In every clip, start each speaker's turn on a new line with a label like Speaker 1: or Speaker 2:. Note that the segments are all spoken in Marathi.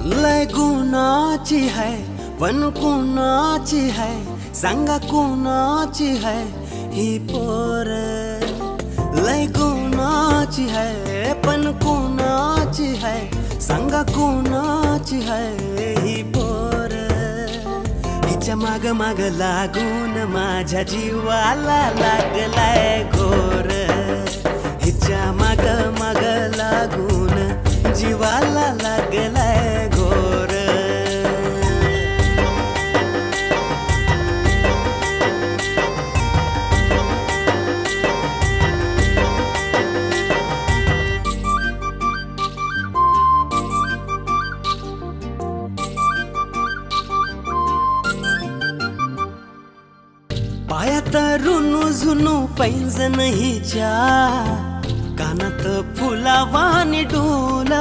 Speaker 1: लय गुणाची है पण कुणाची है सांगा कुणाची है ही पोर लय गुणाची है पण कुणाची है सांगा कुणाची है ही पोर हिच्या माग माग लागून माझ्या जीवाला लागलाय घोर हिच्या माग माग लागून जीवाला लागलाय घोर पायात रुनू झुनू पैंजण हिच्या कानात फुलावानी डोल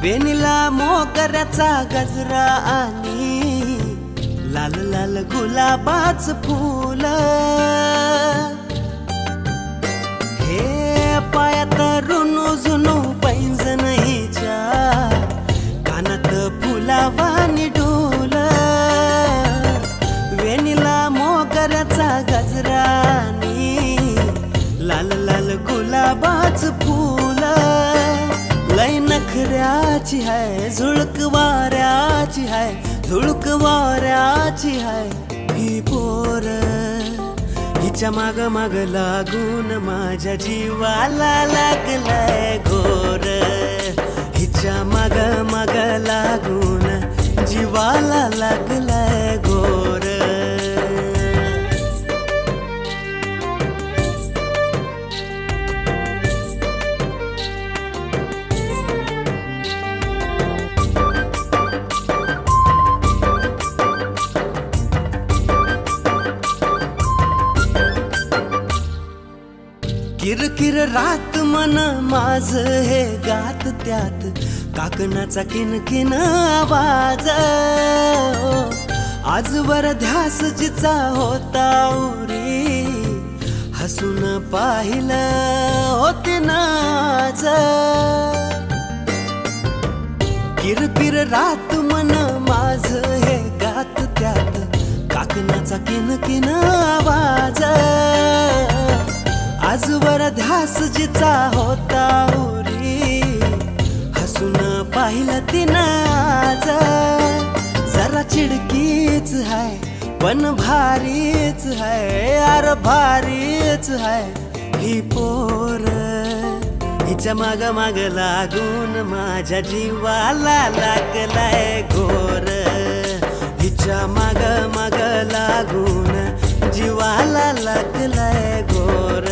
Speaker 1: वेणीला मोगऱ्याचा गजरा आणि लाल लाल गुलाबाच फूल हे पायात रुनू झुनू पैंजण हिच्या कानात फुलावानी डोल वेणीला मोगऱ्याचा गजरानी लाल लाल गुलाबाच फूल लय नखऱ्याची है झुळक वाऱ्याची है झुळक वाऱ्याची है ही पोर हिच्या माग माग लागून माझ्या जीवाला लागलाय घोर हिच्या माग माग लागून जीवाला लागलाय घोर किरकिर रात मन माझ हे गात त्यात काकणाचा किनकिन आवाज आजवर ध्यास जिचा होता उरी हसून पाहिलं होते नाज किरकिर रात मन माझ हे गात त्यात काकणाचा किनकिन आवाज आजवर ध्यास जिचा होता उरी हसून पाहिलं तिनाज जरा चिडकीच है पण भारीच है यार भारीच है ही पोर हिच्या माग माग लागून माझ्या जीवाला लागलाय घोर हिच्या माग माग लागून जीवाला लागलाय घोर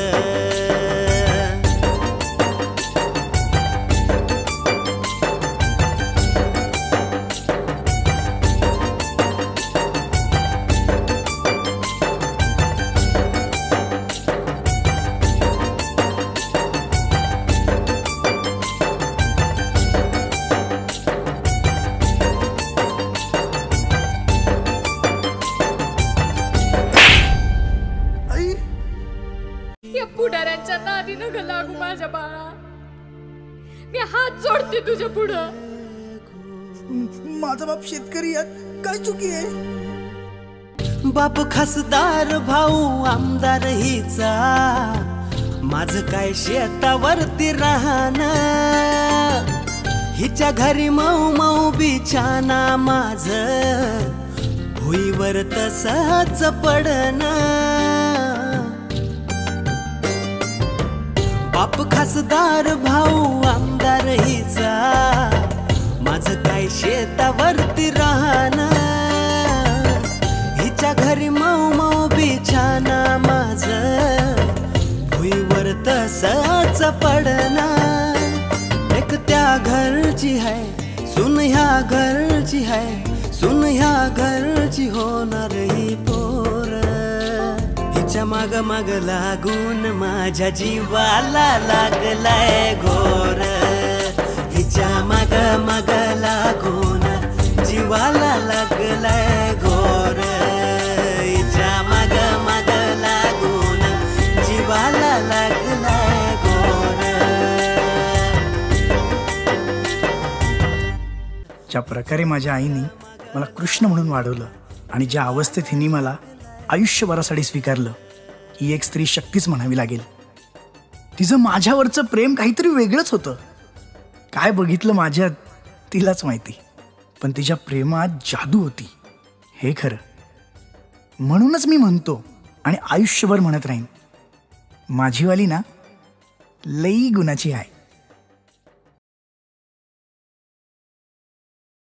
Speaker 2: पुढाऱ्यांच्या नादी नग लागू माझ्या बाळा मी हात जोडते तुझ्या पुढं
Speaker 3: माझा बाप शेतकरी आहे काय चुकी आहे
Speaker 1: बाप खासदार भाऊ आमदार हिचा माझ काय शेतावरती राहणं हिच्या घरी मऊ मऊ बिछाना माझ भुईवर तसंच पडणं बाप खासदार भाऊ आमदार हिचा माझ काय शेतावरती राहणं हिच्या घरी मऊ मऊ बिछाना माझ भुईवर तसंच पडणं एक त्या घरची है सुन ह्या घरची है सुन ह्या घरची होणार ही पोर हिच्या माग माग लागून माझ्या जीवाला लागलाय घोर हिच्या माग माग लागून जीवाला लागलाय घोर हिच्या माग माग लागून जीवाला लागलाय घोर
Speaker 4: ज्या प्रकारे माझ्या आईने मला कृष्ण म्हणून वाढवलं आणि ज्या अवस्थेत हिने मला आयुष्यभरासाठी स्वीकारलं, ही एक स्त्री शक्तीच म्हणावी लागेल. तिचं माझ्यावरचं प्रेम काहीतरी वेगळंच होतं. काय बघितलं माझ्यात तिलाच माहिती, पण तिच्या प्रेमात जादू होती, हे खरं. म्हणूनच मी म्हणतो आणि आयुष्यभर म्हणत राहीन, माझीवाली ना लई गुणाची आहे.